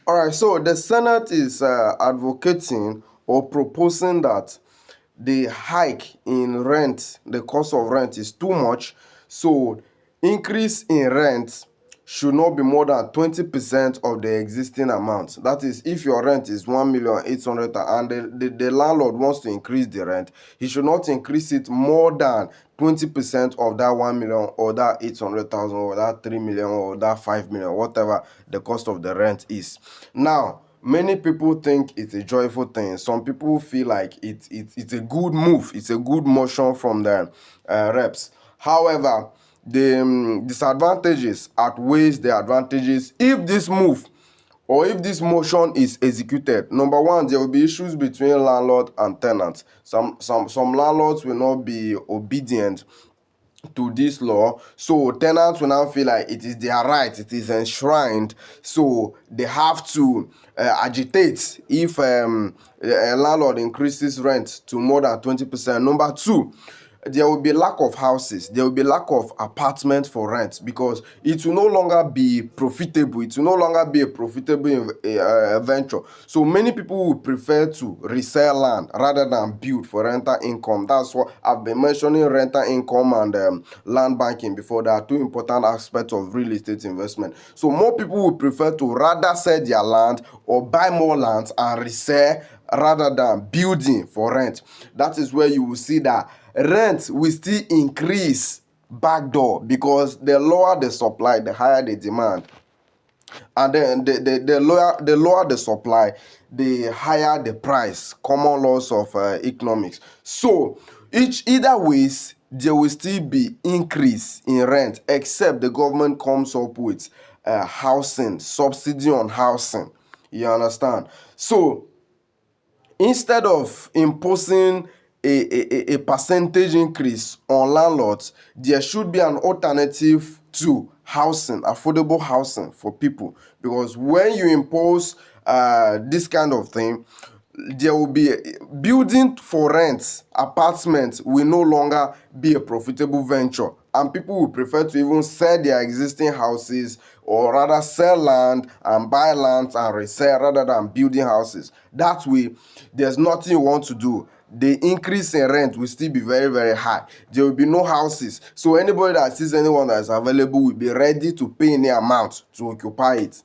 All right, so the Senate is advocating or proposing that the hike in rent, the cost of rent is too much. So, increase in rent should not be more than 20% of the existing amount. That is, if your rent is 1,800,000 and the landlord wants to increase the rent, he should not increase it more than 20% of that 1 million or that 800,000 or that 3 million or that 5 million, whatever the cost of the rent is. Now, many people think it's a joyful thing. Some people feel like it's a good move. It's a good motion from the reps. However, the disadvantages outweighs the advantages if this move or if this motion is executed. Number one, there will be issues between landlord and tenants. Some landlords will not be obedient to this law, so tenants will now feel like it is their right, it is enshrined, so they have to agitate if a landlord increases rent to more than 20%. Number two, there will be lack of houses, there will be lack of apartments for rent, because it will no longer be profitable, it will no longer be a profitable venture. So many people will prefer to resell land rather than build for rental income. That's what I've been mentioning, rental income and land banking before. There are two important aspects of real estate investment. So more people will prefer to rather sell their land or buy more lands and resell rather than building for rent. That is where you will see that rent will still increase backdoor, because the lower the supply, the higher the demand. And then the lower the supply, the higher the price. Common laws of economics. So either ways, there will still be increase in rent, except the government comes up with housing subsidy on housing. You understand? So instead of imposing a percentage increase on landlords, there should be an alternative to housing, affordable housing for people. Because when you impose this kind of thing, there will be building for rent apartments will no longer be a profitable venture, and people will prefer to even sell their existing houses, or rather sell land and buy lands and resell rather than building houses. That way, there's nothing you want to do. The increase in rent will still be very, very high. There will be no houses, so anybody that sees anyone that is available will be ready to pay any amount to occupy it.